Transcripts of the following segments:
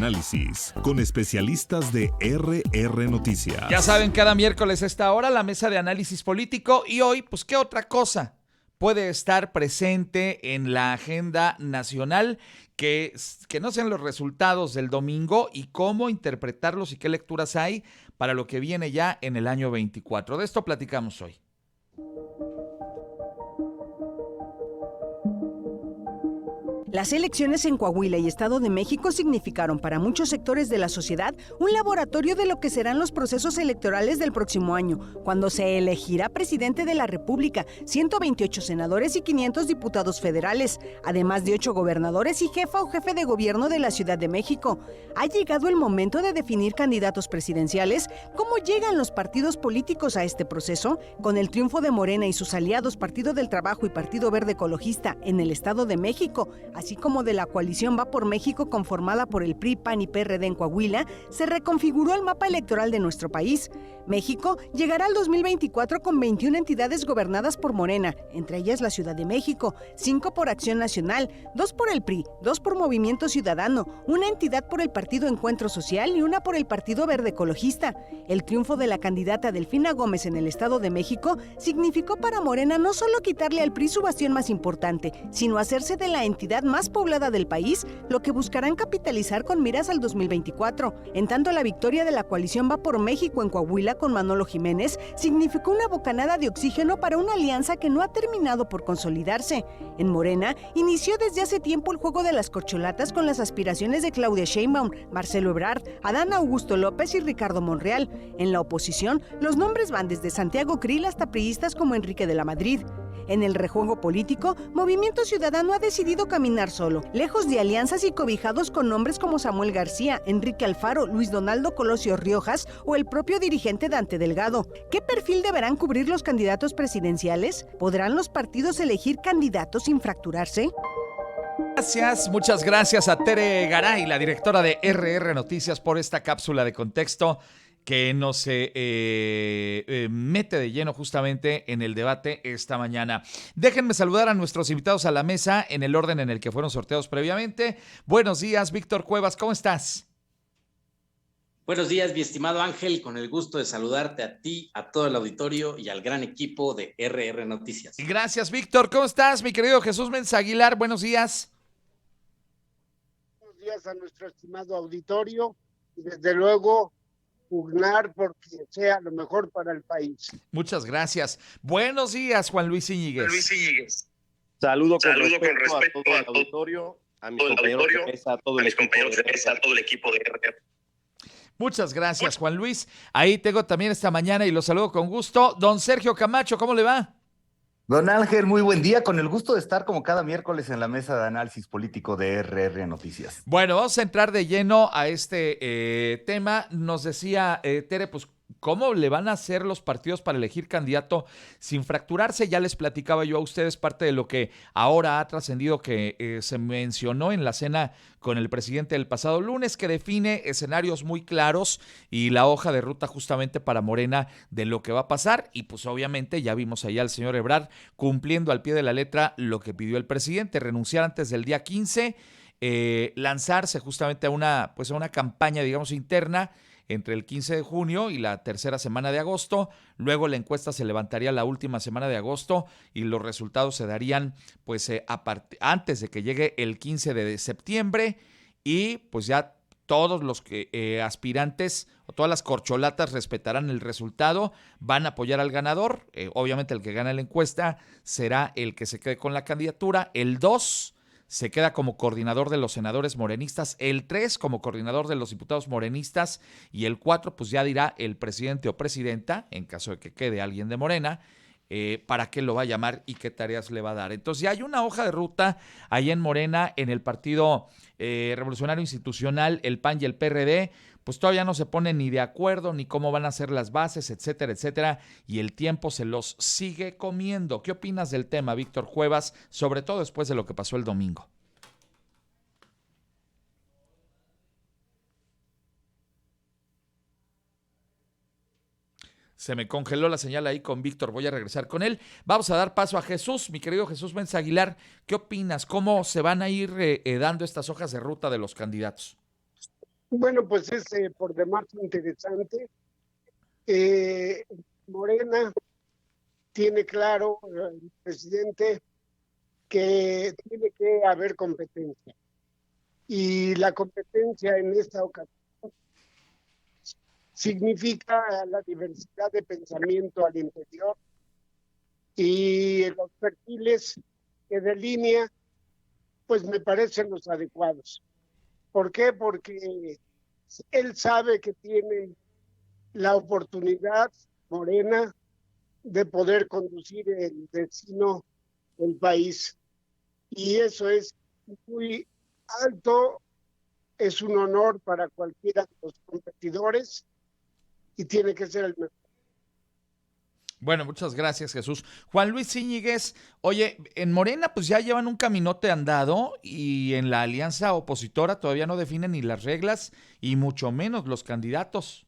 análisis, con especialistas de RR Noticias. Ya saben, cada miércoles a esta hora la mesa de análisis político, y hoy, pues, ¿qué otra cosa puede estar presente en la agenda nacional que no sean los resultados del domingo, y cómo interpretarlos y qué lecturas hay para lo que viene ya en el año 24? De esto platicamos hoy. Las elecciones en Coahuila y Estado de México significaron para muchos sectores de la sociedad un laboratorio de lo que serán los procesos electorales del próximo año, cuando se elegirá presidente de la República, 128 senadores y 500 diputados federales, además de 8 gobernadores y jefa o jefe de gobierno de la Ciudad de México. Ha llegado el momento de definir candidatos presidenciales. ¿Cómo llegan los partidos políticos a este proceso? Con el triunfo de Morena y sus aliados Partido del Trabajo y Partido Verde Ecologista en el Estado de México, así como de la coalición Va por México conformada por el PRI, PAN y PRD en Coahuila, se reconfiguró el mapa electoral de nuestro país. México llegará al 2024 con 21 entidades gobernadas por Morena, entre ellas la Ciudad de México, 5 por Acción Nacional, 2 por el PRI, 2 por Movimiento Ciudadano, una entidad por el Partido Encuentro Social y una por el Partido Verde Ecologista. El triunfo de la candidata Delfina Gómez en el Estado de México significó para Morena no solo quitarle al PRI su bastión más importante, sino hacerse de la entidad más poblada del país, lo que buscarán capitalizar con miras al 2024. En tanto, la victoria de la coalición Va por México en Coahuila con Manolo Jiménez significó una bocanada de oxígeno para una alianza que no ha terminado por consolidarse. En Morena inició desde hace tiempo el juego de las corcholatas con las aspiraciones de Claudia Sheinbaum, Marcelo Ebrard, Adán Augusto López y Ricardo Monreal. En la oposición, los nombres van desde Santiago Cril hasta priistas como Enrique de la Madrid. En el rejuego político, Movimiento Ciudadano ha decidido caminar solo, lejos de alianzas y cobijados con nombres como Samuel García, Enrique Alfaro, Luis Donaldo Colosio Riojas o el propio dirigente Dante Delgado. ¿Qué perfil deberán cubrir los candidatos presidenciales? ¿Podrán los partidos elegir candidatos sin fracturarse? Muchas gracias a Tere Garay, la directora de RR Noticias, por esta cápsula de contexto que nos mete de lleno justamente en el debate esta mañana. Déjenme saludar a nuestros invitados a la mesa en el orden en el que fueron sorteados previamente. Buenos días, Víctor Cuevas, ¿cómo estás? Buenos días, mi estimado Ángel, con el gusto de saludarte a ti, a todo el auditorio y al gran equipo de RR Noticias. Gracias, Víctor. ¿Cómo estás, mi querido Jesús Mensa Aguilar? Buenos días. Buenos días a nuestro estimado auditorio y desde luego pugnar porque sea lo mejor para el país. Muchas gracias. Buenos días, Juan Luis Íñiguez. Saludo con respeto a todo el auditorio, a mis compañeros de mesa, a todo el equipo de RR. Muchas gracias, Juan Luis. Ahí tengo también esta mañana y lo saludo con gusto. Don Sergio Camacho, ¿cómo le va? Don Ángel, muy buen día, con el gusto de estar como cada miércoles en la mesa de análisis político de RR Noticias. Bueno, vamos a entrar de lleno a este tema. Nos decía Tere, pues, ¿cómo le van a hacer los partidos para elegir candidato sin fracturarse? Ya les platicaba yo a ustedes parte de lo que ahora ha trascendido, que se mencionó en la cena con el presidente el pasado lunes, que define escenarios muy claros y la hoja de ruta justamente para Morena de lo que va a pasar. Y pues obviamente ya vimos allá al señor Ebrard cumpliendo al pie de la letra lo que pidió el presidente: renunciar antes del día 15, lanzarse justamente a una campaña, digamos, interna entre el 15 de junio y la tercera semana de agosto. Luego la encuesta se levantaría la última semana de agosto y los resultados se darían pues antes de que llegue el 15 de septiembre, y pues ya todos los aspirantes o todas las corcholatas respetarán el resultado, van a apoyar al ganador. Obviamente el que gana la encuesta será el que se quede con la candidatura. El 2 se queda como coordinador de los senadores morenistas, el 3 como coordinador de los diputados morenistas, y el 4 pues ya dirá el presidente o presidenta, en caso de que quede alguien de Morena, para qué lo va a llamar y qué tareas le va a dar. Entonces ya hay una hoja de ruta ahí en Morena, en el Partido Revolucionario Institucional, el PAN y el PRD, pues todavía no se ponen ni de acuerdo ni cómo van a ser las bases, etcétera, etcétera, y el tiempo se los sigue comiendo. ¿Qué opinas del tema, Víctor Cuevas, sobre todo después de lo que pasó el domingo? Se me congeló la señal ahí con Víctor, voy a regresar con él. Vamos a dar paso a Jesús, mi querido Jesús Mensa Aguilar. ¿Qué opinas? ¿Cómo se van a ir dando estas hojas de ruta de los candidatos? Bueno, pues es por demás interesante. Morena tiene claro, el presidente, que tiene que haber competencia. Y la competencia en esta ocasión significa la diversidad de pensamiento al interior y los perfiles que delinea, pues me parecen los adecuados. ¿Por qué? Porque él sabe que tiene la oportunidad, Morena, de poder conducir el destino del país. Y eso es muy alto, es un honor para cualquiera de los competidores y tiene que ser el mejor. Bueno, muchas gracias, Jesús. Juan Luis Íñiguez, oye, en Morena pues ya llevan un caminote andado y en la alianza opositora todavía no definen ni las reglas y mucho menos los candidatos.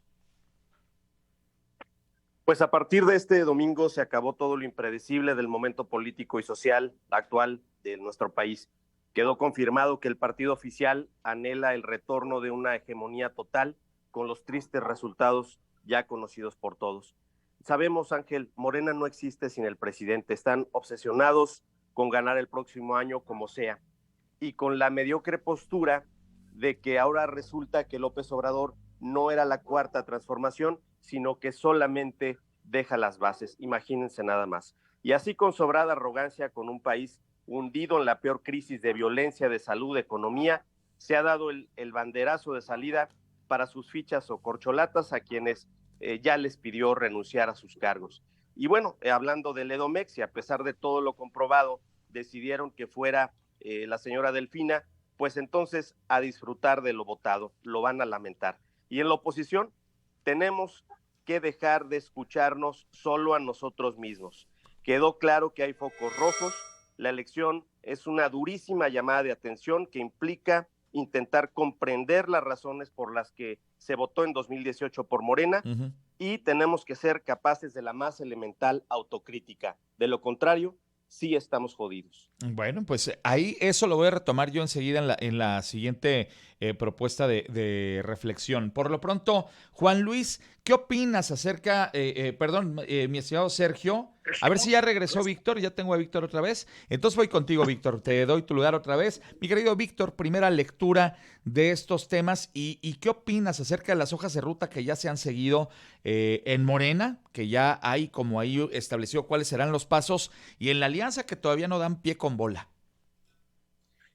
Pues a partir de este domingo se acabó todo lo impredecible del momento político y social actual de nuestro país. Quedó confirmado que el partido oficial anhela el retorno de una hegemonía total con los tristes resultados ya conocidos por todos. Sabemos, Ángel, Morena no existe sin el presidente. Están obsesionados con ganar el próximo año como sea y con la mediocre postura de que ahora resulta que López Obrador no era la cuarta transformación, sino que solamente deja las bases. Imagínense nada más. Y así con sobrada arrogancia, con un país hundido en la peor crisis de violencia, de salud, de economía, se ha dado el banderazo de salida para sus fichas o corcholatas a quienes ya les pidió renunciar a sus cargos. Y bueno, hablando del Edomex, y a pesar de todo lo comprobado, decidieron que fuera la señora Delfina, pues entonces a disfrutar de lo votado, lo van a lamentar. Y en la oposición tenemos que dejar de escucharnos solo a nosotros mismos. Quedó claro que hay focos rojos, la elección es una durísima llamada de atención que implica intentar comprender las razones por las que se votó en 2018 por Morena, y tenemos que ser capaces de la más elemental autocrítica. De lo contrario, sí estamos jodidos. Bueno, pues ahí eso lo voy a retomar yo enseguida en la siguiente propuesta de reflexión. Por lo pronto, Juan Luis, ¿qué opinas acerca, mi estimado Sergio? A ver si ya regresó Víctor, ya tengo a Víctor otra vez. Entonces voy contigo, Víctor, te doy tu lugar otra vez. Mi querido Víctor, primera lectura de estos temas y ¿qué opinas acerca de las hojas de ruta que ya se han seguido en Morena, que ya hay como ahí establecido cuáles serán los pasos, y en la alianza que todavía no dan pie con bola?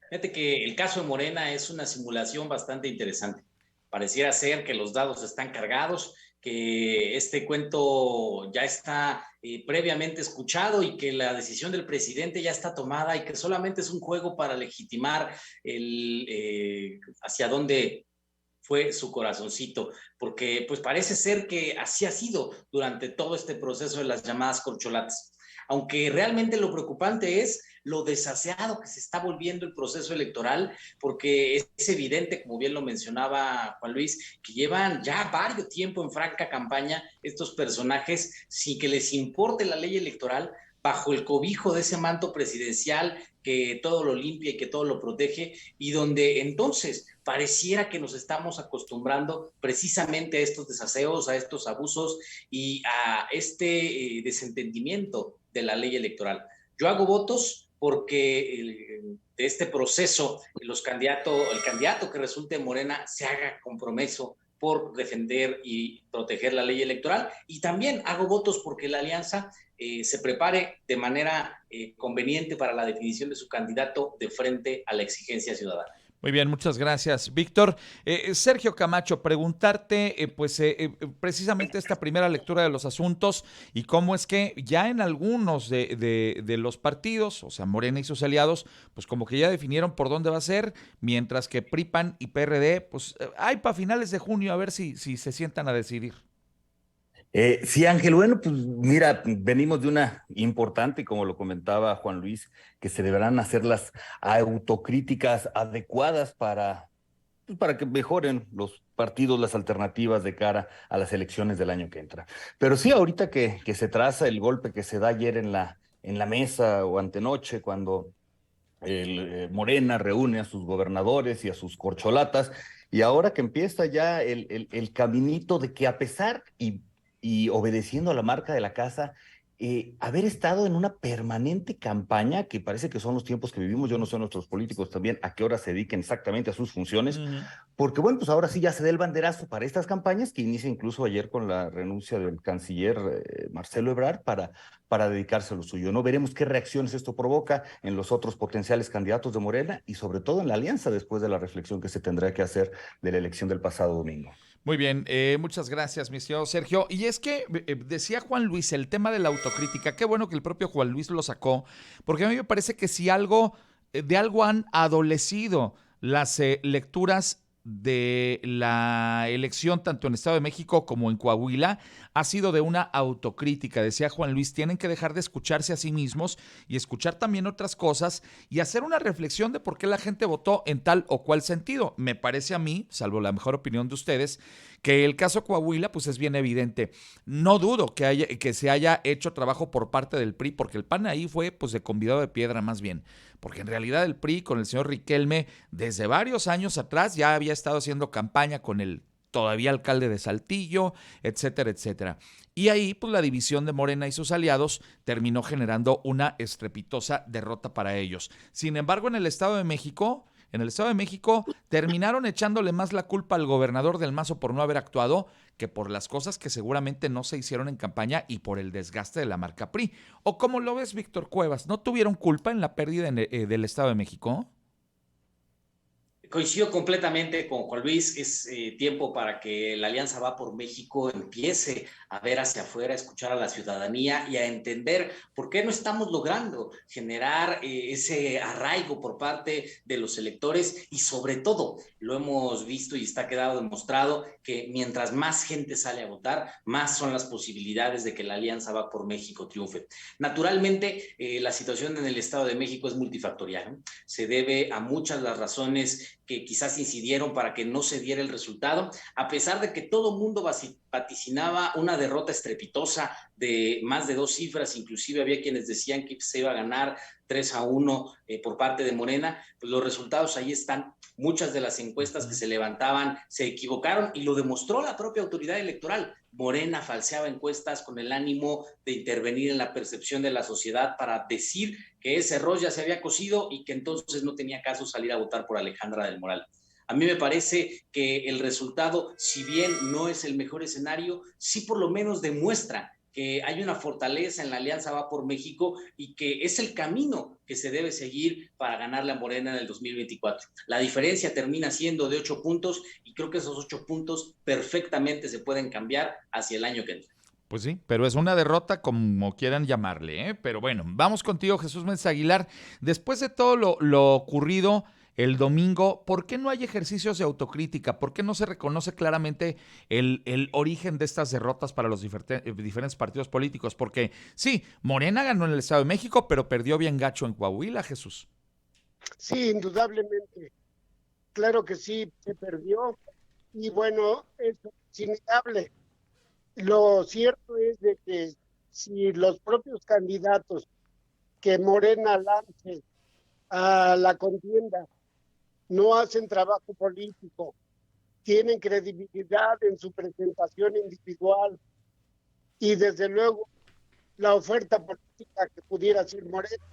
Fíjate que el caso de Morena es una simulación bastante interesante. Pareciera ser que los dados están cargados, que este cuento ya está previamente escuchado y que la decisión del presidente ya está tomada y que solamente es un juego para legitimar hacia dónde fue su corazoncito, porque pues parece ser que así ha sido durante todo este proceso de las llamadas corcholatas. Aunque realmente lo preocupante es lo desaseado que se está volviendo el proceso electoral, porque es evidente, como bien lo mencionaba Juan Luis, que llevan ya varios tiempo en franca campaña estos personajes sin que les importe la ley electoral, bajo el cobijo de ese manto presidencial que todo lo limpia y que todo lo protege, y donde entonces pareciera que nos estamos acostumbrando precisamente a estos desaseos, a estos abusos y a este desentendimiento de la ley electoral. Yo hago votos porque de este proceso el candidato que resulte Morena se haga compromiso por defender y proteger la ley electoral, y también hago votos porque la alianza se prepare de manera conveniente para la definición de su candidato de frente a la exigencia ciudadana. Muy bien, muchas gracias, Víctor. Sergio Camacho, preguntarte precisamente esta primera lectura de los asuntos y cómo es que ya en algunos de los partidos, o sea, Morena y sus aliados, pues como que ya definieron por dónde va a ser, mientras que PRI, PAN y PRD, pues hay para finales de junio a ver si se sientan a decidir. Sí, Ángel, bueno, pues mira, venimos de una importante, como lo comentaba Juan Luis, que se deberán hacer las autocríticas adecuadas para que mejoren los partidos, las alternativas de cara a las elecciones del año que entra. Pero sí, ahorita que se traza el golpe que se da ayer en la mesa o antenoche, cuando Morena reúne a sus gobernadores y a sus corcholatas, Y ahora que empieza ya el caminito de que a pesar y obedeciendo a la marca de la casa, haber estado en una permanente campaña, que parece que son los tiempos que vivimos, yo no sé nuestros políticos también a qué hora se dediquen exactamente a sus funciones, porque bueno, pues ahora sí ya se da el banderazo para estas campañas, que inicia incluso ayer con la renuncia del canciller Marcelo Ebrard para dedicarse a lo suyo, ¿no? Veremos qué reacciones esto provoca en los otros potenciales candidatos de Morena y sobre todo en la alianza después de la reflexión que se tendrá que hacer de la elección del pasado domingo. Muy bien, muchas gracias, mi estimado Sergio. Y es que decía Juan Luis el tema de la autocrítica, qué bueno que el propio Juan Luis lo sacó, porque a mí me parece que si de algo han adolecido las lecturas de la elección tanto en Estado de México como en Coahuila, ha sido de una autocrítica. Decía Juan Luis, tienen que dejar de escucharse a sí mismos y escuchar también otras cosas y hacer una reflexión de por qué la gente votó en tal o cual sentido. Me parece a mí, salvo la mejor opinión de ustedes, que el caso Coahuila pues es bien evidente. No dudo que se haya hecho trabajo por parte del PRI, porque el PAN ahí fue pues de convidado de piedra más bien, porque en realidad el PRI con el señor Riquelme desde varios años atrás ya había estado haciendo campaña con el todavía alcalde de Saltillo, etcétera, etcétera. Y ahí, pues la división de Morena y sus aliados terminó generando una estrepitosa derrota para ellos. Sin embargo, en el Estado de México terminaron echándole más la culpa al gobernador del Mazo por no haber actuado que por las cosas que seguramente no se hicieron en campaña y por el desgaste de la marca PRI. ¿O cómo lo ves, Víctor Cuevas? ¿No tuvieron culpa en la pérdida del Estado de México? Coincido completamente con Juan Luis, es tiempo para que la Alianza Va por México empiece a ver hacia afuera, a escuchar a la ciudadanía y a entender por qué no estamos logrando generar ese arraigo por parte de los electores y sobre todo, lo hemos visto y está quedado demostrado que mientras más gente sale a votar, más son las posibilidades de que la Alianza Va por México triunfe. Naturalmente, la situación en el Estado de México es multifactorial, ¿no? Se debe a muchas las razones que quizás incidieron para que no se diera el resultado, a pesar de que todo mundo vaticinaba una derrota estrepitosa de más de 2 cifras, inclusive había quienes decían que se iba a ganar 3-1 por parte de Morena, pues los resultados ahí están. Muchas de las encuestas que se levantaban se equivocaron y lo demostró la propia autoridad electoral. Morena falseaba encuestas con el ánimo de intervenir en la percepción de la sociedad para decir que ese arroz ya se había cocido y que entonces no tenía caso salir a votar por Alejandra del Moral. A mí me parece que el resultado, si bien no es el mejor escenario, sí por lo menos demuestra que hay una fortaleza en la Alianza Va por México y que es el camino que se debe seguir para ganarle a Morena en el 2024. La diferencia termina siendo de 8 puntos y creo que esos 8 puntos perfectamente se pueden cambiar hacia el año que entra. Pues sí, pero es una derrota como quieran llamarle, ¿eh? Pero bueno, vamos contigo, Jesús Méndez Aguilar. Después de todo lo ocurrido el domingo, ¿por qué no hay ejercicios de autocrítica? ¿Por qué no se reconoce claramente el origen de estas derrotas para los diferentes partidos políticos? Porque sí, Morena ganó en el Estado de México, pero perdió bien gacho en Coahuila, Jesús. Sí, indudablemente. Claro que sí, se perdió. Y bueno, eso es innegable. Lo cierto es de que si los propios candidatos que Morena lance a la contienda no hacen trabajo político, tienen credibilidad en su presentación individual y desde luego la oferta política que pudiera ser Morena,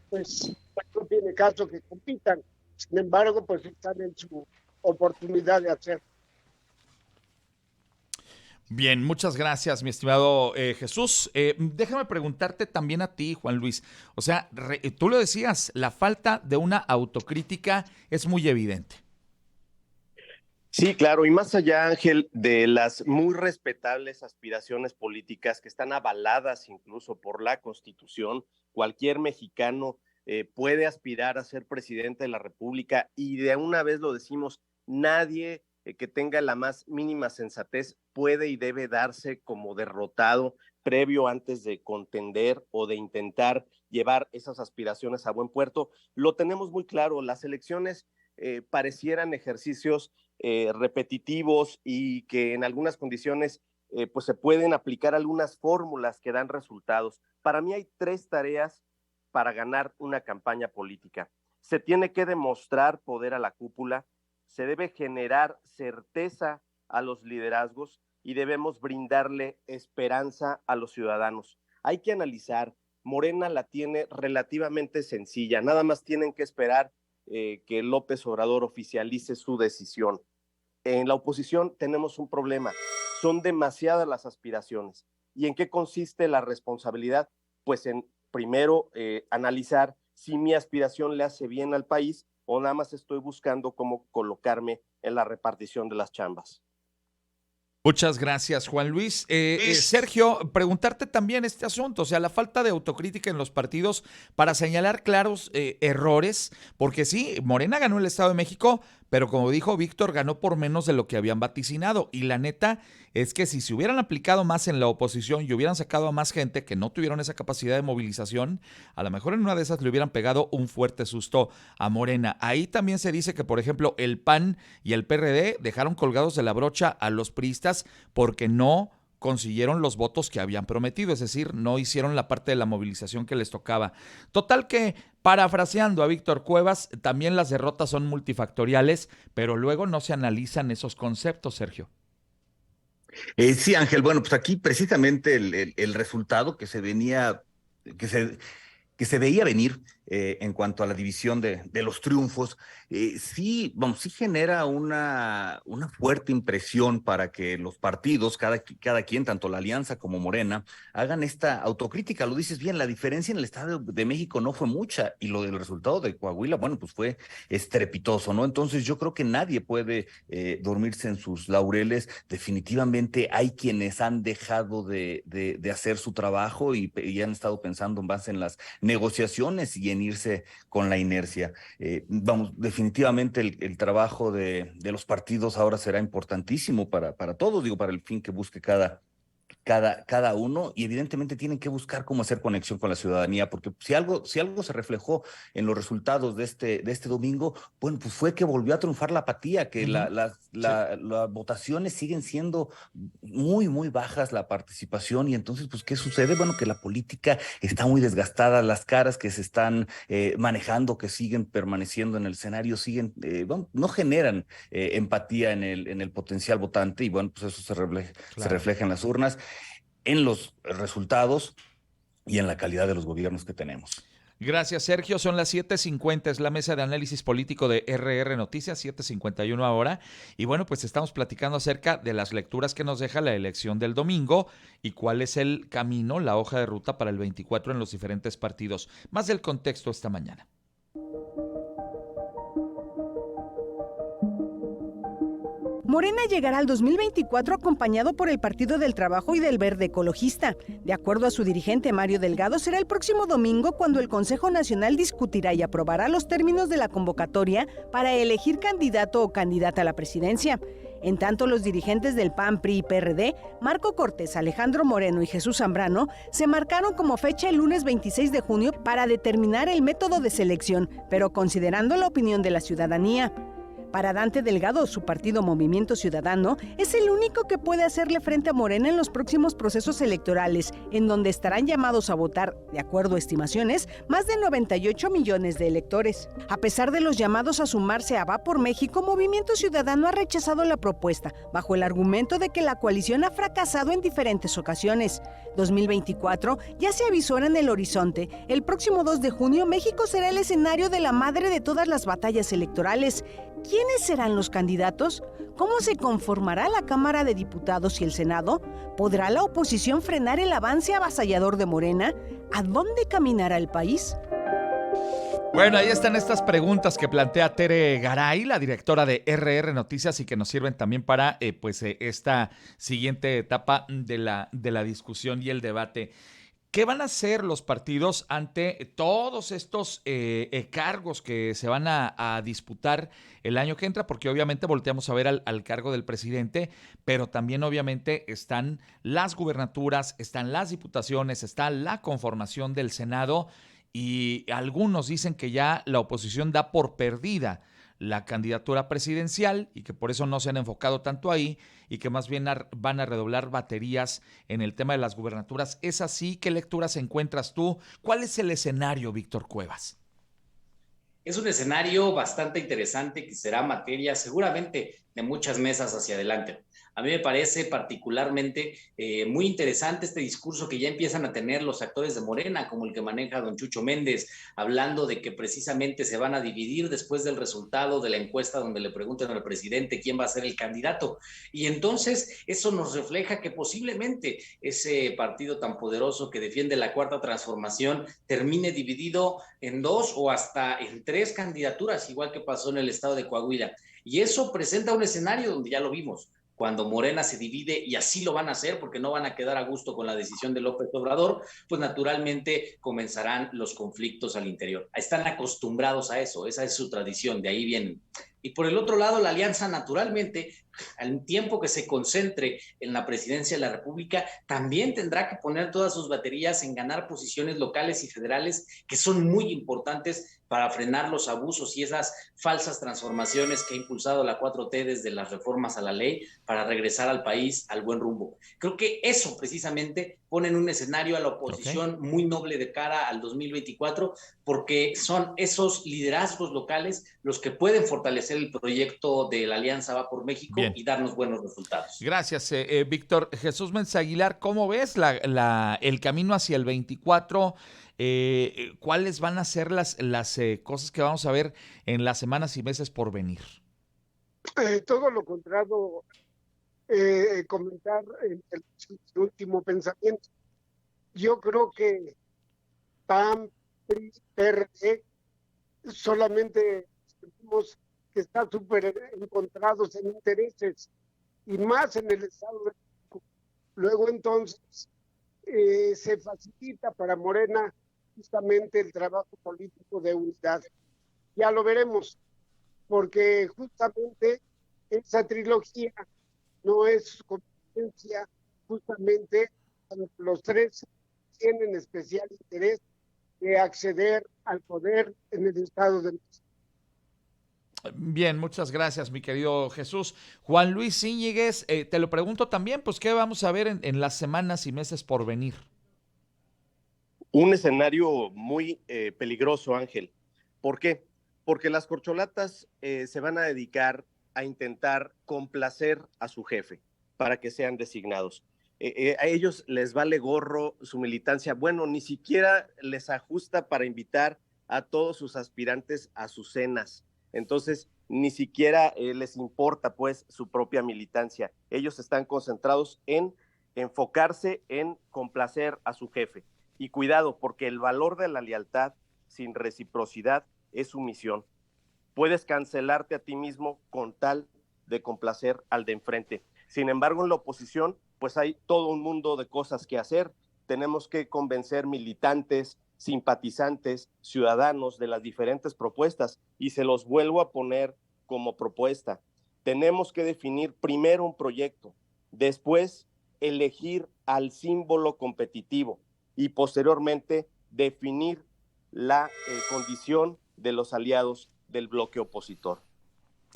pues no tiene caso que compitan. Sin embargo, pues están en su oportunidad de hacerlo. Bien, muchas gracias, mi estimado Jesús. Déjame preguntarte también a ti, Juan Luis. O sea, tú lo decías, la falta de una autocrítica es muy evidente. Sí, claro, y más allá, Ángel, de las muy respetables aspiraciones políticas que están avaladas incluso por la Constitución, cualquier mexicano puede aspirar a ser presidente de la República y de una vez lo decimos, nadie que tenga la más mínima sensatez puede y debe darse como derrotado previo antes de contender o de intentar llevar esas aspiraciones a buen puerto. Lo tenemos muy claro, las elecciones parecieran ejercicios repetitivos y que en algunas condiciones pues se pueden aplicar algunas fórmulas que dan resultados. Para mí hay 3 tareas para ganar una campaña política. Se tiene que demostrar poder a la cúpula, se debe generar certeza a los liderazgos y debemos brindarle esperanza a los ciudadanos. Hay que analizar, Morena la tiene relativamente sencilla, nada más tienen que esperar que López Obrador oficialice su decisión. En la oposición tenemos un problema, son demasiadas las aspiraciones. ¿Y en qué consiste la responsabilidad? Pues en, primero, analizar si mi aspiración le hace bien al país o nada más estoy buscando cómo colocarme en la repartición de las chambas. Muchas gracias, Juan Luis. Sergio, preguntarte también este asunto, o sea, la falta de autocrítica en los partidos para señalar claros errores, porque sí, Morena ganó el Estado de México, pero como dijo Víctor, ganó por menos de lo que habían vaticinado. Y la neta es que si se hubieran aplicado más en la oposición y hubieran sacado a más gente que no tuvieron esa capacidad de movilización, a lo mejor en una de esas le hubieran pegado un fuerte susto a Morena. Ahí también se dice que, por ejemplo, el PAN y el PRD dejaron colgados de la brocha a los priistas porque no consiguieron los votos que habían prometido, es decir, no hicieron la parte de la movilización que les tocaba. Total que, parafraseando a Víctor Cuevas, también las derrotas son multifactoriales, pero luego no se analizan esos conceptos, Sergio. Sí, Ángel, bueno, pues aquí precisamente el resultado que se venía, que se veía venir en cuanto a la división de los triunfos, sí genera una fuerte impresión para que los partidos, cada quien, tanto la Alianza como Morena, hagan esta autocrítica. Lo dices bien, la diferencia en el Estado de México no fue mucha y lo del resultado de Coahuila, bueno, pues fue estrepitoso, ¿no? Entonces yo creo que nadie puede dormirse en sus laureles. Definitivamente hay quienes han dejado de hacer su trabajo y han estado pensando más en las negociaciones y en irse con la inercia. Definitivamente el trabajo de los partidos ahora será importantísimo para todos, digo, para el fin que busque cada uno, y evidentemente tienen que buscar cómo hacer conexión con la ciudadanía, porque si algo se reflejó en los resultados de este domingo, bueno, pues fue que volvió a triunfar la apatía, que las votaciones siguen siendo muy, muy bajas, la participación, y entonces, pues, ¿qué sucede? Bueno, que la política está muy desgastada, las caras que se están manejando, que siguen permaneciendo en el escenario, no generan empatía en el potencial votante, y bueno, pues eso se refleja en las urnas, en los resultados y en la calidad de los gobiernos que tenemos. Gracias, Sergio. Son las 7:50, es la mesa de análisis político de RR Noticias, 7:51 ahora. Y bueno, pues estamos platicando acerca de las lecturas que nos deja la elección del domingo y cuál es el camino, la hoja de ruta para el 24 en los diferentes partidos. Más del contexto esta mañana. Morena llegará al 2024 acompañado por el Partido del Trabajo y del Verde Ecologista. De acuerdo a su dirigente Mario Delgado, será el próximo domingo cuando el Consejo Nacional discutirá y aprobará los términos de la convocatoria para elegir candidato o candidata a la presidencia. En tanto, los dirigentes del PAN, PRI y PRD, Marco Cortés, Alejandro Moreno y Jesús Zambrano, se marcaron como fecha el lunes 26 de junio para determinar el método de selección, pero considerando la opinión de la ciudadanía. Para Dante Delgado, su partido Movimiento Ciudadano es el único que puede hacerle frente a Morena en los próximos procesos electorales, en donde estarán llamados a votar, de acuerdo a estimaciones, más de 98 millones de electores. A pesar de los llamados a sumarse a Va por México, Movimiento Ciudadano ha rechazado la propuesta, bajo el argumento de que la coalición ha fracasado en diferentes ocasiones. 2024 ya se avisora en el horizonte. El próximo 2 de junio, México será el escenario de la madre de todas las batallas electorales. ¿Quiénes serán los candidatos? ¿Cómo se conformará la Cámara de Diputados y el Senado? ¿Podrá la oposición frenar el avance avasallador de Morena? ¿A dónde caminará el país? Bueno, ahí están estas preguntas que plantea Tere Garay, la directora de RR Noticias, y que nos sirven también para esta siguiente etapa de la discusión y el debate. ¿Qué van a hacer los partidos ante todos estos cargos que se van a disputar el año que entra? Porque obviamente volteamos a ver al cargo del presidente, pero también obviamente están las gubernaturas, están las diputaciones, está la conformación del Senado, y algunos dicen que ya la oposición da por perdida la candidatura presidencial y que por eso no se han enfocado tanto ahí y que más bien van a redoblar baterías en el tema de las gubernaturas. ¿Es así? ¿Qué lecturas encuentras tú? ¿Cuál es el escenario, Víctor Cuevas? Es un escenario bastante interesante que será materia seguramente de muchas mesas hacia adelante. A mí me parece particularmente muy interesante este discurso que ya empiezan a tener los actores de Morena, como el que maneja don Chucho Méndez, hablando de que precisamente se van a dividir después del resultado de la encuesta donde le preguntan al presidente quién va a ser el candidato. Y entonces eso nos refleja que posiblemente ese partido tan poderoso que defiende la Cuarta Transformación termine dividido en dos o hasta en tres candidaturas, igual que pasó en el estado de Coahuila. Y eso presenta un escenario donde ya lo vimos, cuando Morena se divide, y así lo van a hacer porque no van a quedar a gusto con la decisión de López Obrador, pues naturalmente comenzarán los conflictos al interior. Están acostumbrados a eso, esa es su tradición, de ahí vienen. Y por el otro lado, la alianza naturalmente, al tiempo que se concentre en la presidencia de la República, también tendrá que poner todas sus baterías en ganar posiciones locales y federales que son muy importantes para frenar los abusos y esas falsas transformaciones que ha impulsado la 4T desde las reformas a la ley para regresar al país al buen rumbo. Creo que eso precisamente pone en un escenario a la oposición muy noble de cara al 2024, porque son esos liderazgos locales los que pueden fortalecer el proyecto de la Alianza Va por México y darnos buenos resultados. Gracias, Víctor. Jesús Méndez Aguilar, ¿cómo ves el camino hacia el 24? ¿Cuáles van a ser las cosas que vamos a ver en las semanas y meses por venir? Todo lo contrario, comentar el último pensamiento. Yo creo que PAN, PRI, PRD, solamente sentimos que están súper encontrados en intereses, y más en el Estado de México. Luego entonces se facilita para Morena justamente el trabajo político de unidad. Ya lo veremos, porque justamente esa trilogía no es competencia, justamente los tres tienen especial interés de acceder al poder en el Estado de México. Bien, muchas gracias, mi querido Jesús. Juan Luis Íñiguez, te lo pregunto también, pues, ¿qué vamos a ver en las semanas y meses por venir? Un escenario muy peligroso, Ángel. ¿Por qué? Porque las corcholatas se van a dedicar a intentar complacer a su jefe para que sean designados. A ellos les vale gorro su militancia. Bueno, ni siquiera les ajusta para invitar a todos sus aspirantes a sus cenas. Entonces, ni siquiera les importa, pues, su propia militancia. Ellos están concentrados en enfocarse en complacer a su jefe. Y cuidado, porque el valor de la lealtad sin reciprocidad es sumisión. Puedes cancelarte a ti mismo con tal de complacer al de enfrente. Sin embargo, en la oposición, pues hay todo un mundo de cosas que hacer. Tenemos que convencer militantes, simpatizantes, ciudadanos de las diferentes propuestas, y se los vuelvo a poner como propuesta. Tenemos que definir primero un proyecto, después elegir al símbolo competitivo y posteriormente definir la condición de los aliados del bloque opositor.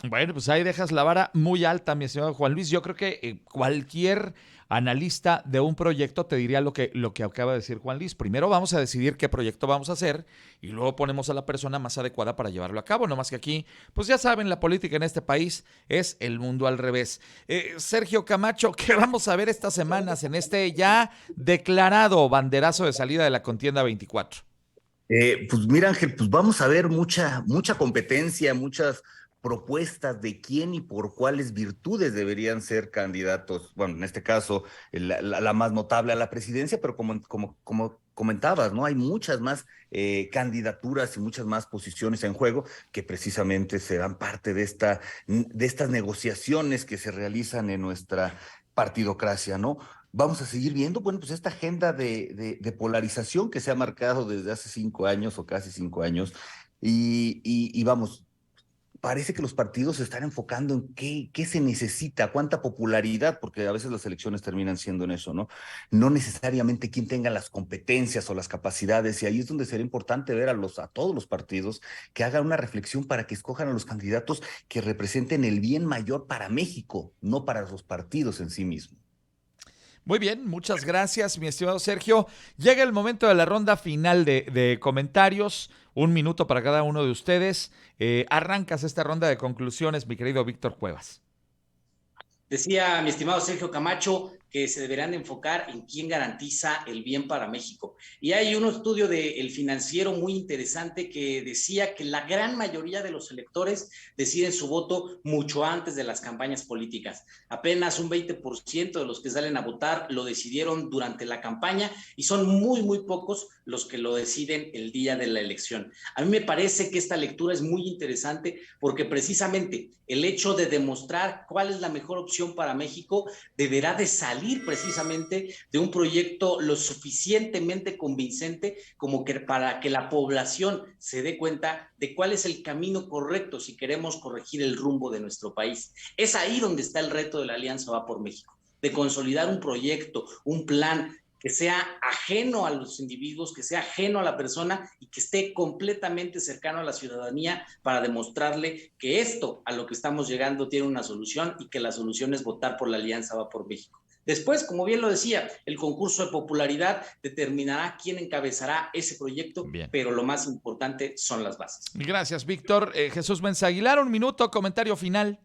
Bueno, pues ahí dejas la vara muy alta, mi estimado Juan Luis. Yo creo que cualquier analista de un proyecto te diría lo que acaba de decir Juan Luis. Primero vamos a decidir qué proyecto vamos a hacer y luego ponemos a la persona más adecuada para llevarlo a cabo. No más que aquí, pues ya saben, la política en este país es el mundo al revés. Sergio Camacho, ¿qué vamos a ver estas semanas en este ya declarado banderazo de salida de la contienda 24? Pues mira, Ángel, pues vamos a ver mucha competencia, muchas propuestas de quién y por cuáles virtudes deberían ser candidatos. Bueno, en este caso, la más notable a la presidencia, pero como comentabas, ¿no? Hay muchas más candidaturas y muchas más posiciones en juego que precisamente serán parte de estas negociaciones que se realizan en nuestra partidocracia, ¿no? Vamos a seguir viendo, bueno, pues esta agenda de polarización que se ha marcado desde hace 5 años o casi 5 años y vamos, parece que los partidos se están enfocando en qué se necesita, cuánta popularidad, porque a veces las elecciones terminan siendo en eso, ¿no? No necesariamente quién tenga las competencias o las capacidades, y ahí es donde será importante ver a todos los partidos que hagan una reflexión para que escojan a los candidatos que representen el bien mayor para México, no para los partidos en sí mismos. Muy bien, muchas gracias, mi estimado Sergio. Llega el momento de la ronda final de comentarios. 1 minuto para cada uno de ustedes. Arrancas esta ronda de conclusiones, mi querido Víctor Cuevas. Decía mi estimado Sergio Camacho que se deberán de enfocar en quién garantiza el bien para México. Y hay un estudio del Financiero muy interesante que decía que la gran mayoría de los electores deciden su voto mucho antes de las campañas políticas. Apenas un 20% de los que salen a votar lo decidieron durante la campaña y son muy, muy pocos los que lo deciden el día de la elección. A mí me parece que esta lectura es muy interesante porque precisamente el hecho de demostrar cuál es la mejor opción para México deberá de salir precisamente de un proyecto lo suficientemente convincente como que para que la población se dé cuenta de cuál es el camino correcto si queremos corregir el rumbo de nuestro país. Es ahí donde está el reto de la Alianza Va por México, de consolidar un proyecto, un plan que sea ajeno a los individuos, que sea ajeno a la persona y que esté completamente cercano a la ciudadanía para demostrarle que esto a lo que estamos llegando tiene una solución y que la solución es votar por la Alianza Va por México. Después, como bien lo decía, el concurso de popularidad determinará quién encabezará ese proyecto, bien, pero lo más importante son las bases. Gracias, Víctor. Jesús Menza Aguilar, 1 minuto, comentario final.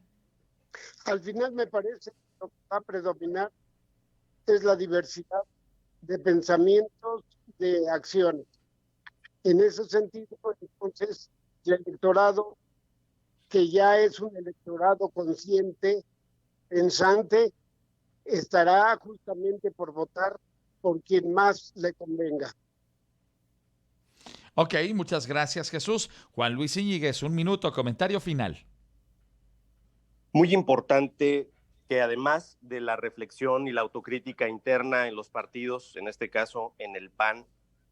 Al final me parece que lo que va a predominar es la diversidad de pensamientos, de acciones. En ese sentido, entonces, el electorado, que ya es un electorado consciente, pensante, estará justamente por votar por quien más le convenga. Ok, muchas gracias, Jesús. Juan Luis Íñiguez, 1 minuto, comentario final. Muy importante que además de la reflexión y la autocrítica interna en los partidos, en este caso en el PAN,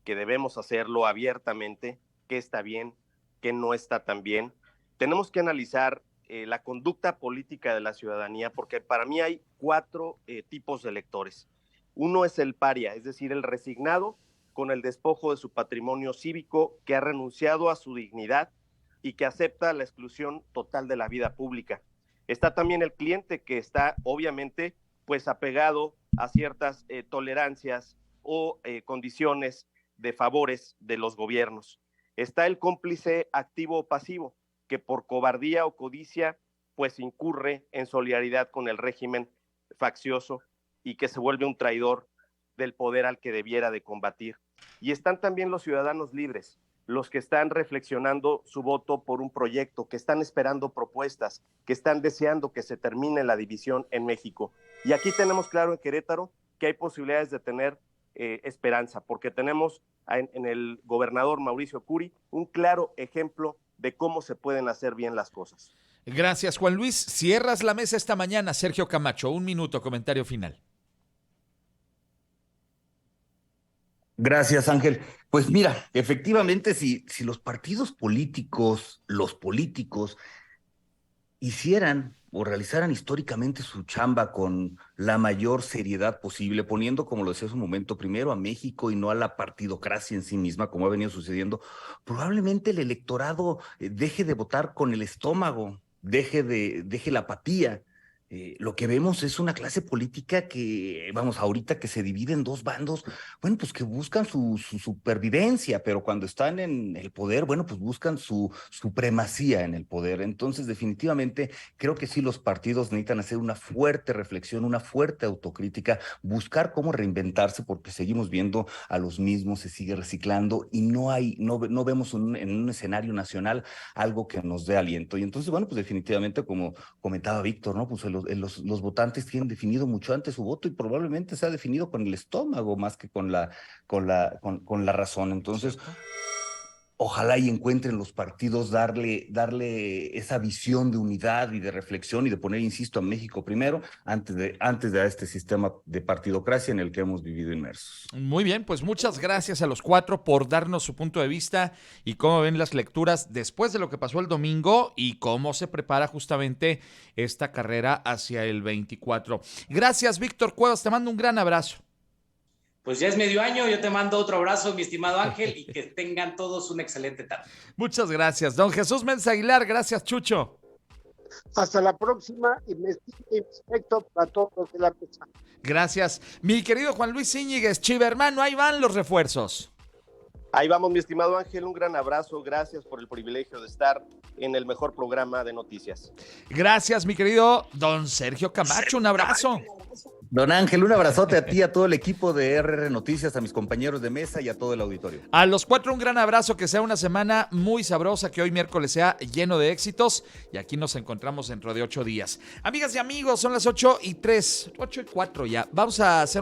que debemos hacerlo abiertamente, qué está bien, qué no está tan bien, tenemos que analizar la conducta política de la ciudadanía, porque para mí hay 4 tipos de electores. Uno es el paria, es decir, el resignado con el despojo de su patrimonio cívico, que ha renunciado a su dignidad y que acepta la exclusión total de la vida pública. Está también el cliente, que está obviamente pues apegado a ciertas tolerancias o condiciones de favores de los gobiernos. Está el cómplice activo o pasivo, que por cobardía o codicia pues incurre en solidaridad con el régimen faccioso y que se vuelve un traidor del poder al que debiera de combatir. Y están también los ciudadanos libres, los que están reflexionando su voto por un proyecto, que están esperando propuestas, que están deseando que se termine la división en México. Y aquí tenemos claro en Querétaro que hay posibilidades de tener esperanza, porque tenemos en el gobernador Mauricio Curi un claro ejemplo de cómo se pueden hacer bien las cosas. Gracias, Juan Luis. Cierras la mesa esta mañana, Sergio Camacho. 1 minuto, comentario final. Gracias, Ángel. Pues mira, efectivamente, si los partidos políticos, los políticos, hicieran o realizaran históricamente su chamba con la mayor seriedad posible, poniendo, como lo decía hace un momento, primero a México y no a la partidocracia en sí misma, como ha venido sucediendo, probablemente el electorado deje de votar con el estómago, deje la apatía. Lo que vemos es una clase política que, vamos, ahorita que se divide en 2 bandos, bueno, pues que buscan su supervivencia, pero cuando están en el poder, bueno, pues buscan su supremacía en el poder. Entonces, definitivamente, creo que sí los partidos necesitan hacer una fuerte reflexión, una fuerte autocrítica, buscar cómo reinventarse, porque seguimos viendo a los mismos, se sigue reciclando y no vemos en un escenario nacional algo que nos dé aliento. Y entonces, bueno, pues definitivamente, como comentaba Víctor, ¿no? Pues los votantes tienen definido mucho antes su voto y probablemente se ha definido con el estómago más que con la razón. Entonces, ojalá y encuentren los partidos darle esa visión de unidad y de reflexión y de poner, insisto, a México primero antes de este sistema de partidocracia en el que hemos vivido inmersos. Muy bien, pues muchas gracias a los 4 por darnos su punto de vista y cómo ven las lecturas después de lo que pasó el domingo y cómo se prepara justamente esta carrera hacia el 24. Gracias, Víctor Cuevas, te mando un gran abrazo. Pues ya es medio año, yo te mando otro abrazo, mi estimado Ángel, y que tengan todos una excelente tarde. Muchas gracias, don Jesús Menza Aguilar, gracias, Chucho. Hasta la próxima y me respeto para todos los de la mesa. Gracias. Mi querido Juan Luis Íñiguez, Chiva hermano, ahí van los refuerzos. Ahí vamos, mi estimado Ángel, un gran abrazo, gracias por el privilegio de estar en el mejor programa de noticias. Gracias, mi querido don Sergio Camacho, un abrazo. Don Ángel, un abrazote a ti, a todo el equipo de RR Noticias, a mis compañeros de mesa y a todo el auditorio. A los cuatro un gran abrazo, que sea una semana muy sabrosa, que hoy miércoles sea lleno de éxitos y aquí nos encontramos dentro de 8 días. Amigas y amigos, son las 8:03, 8:04 ya. Vamos a hacer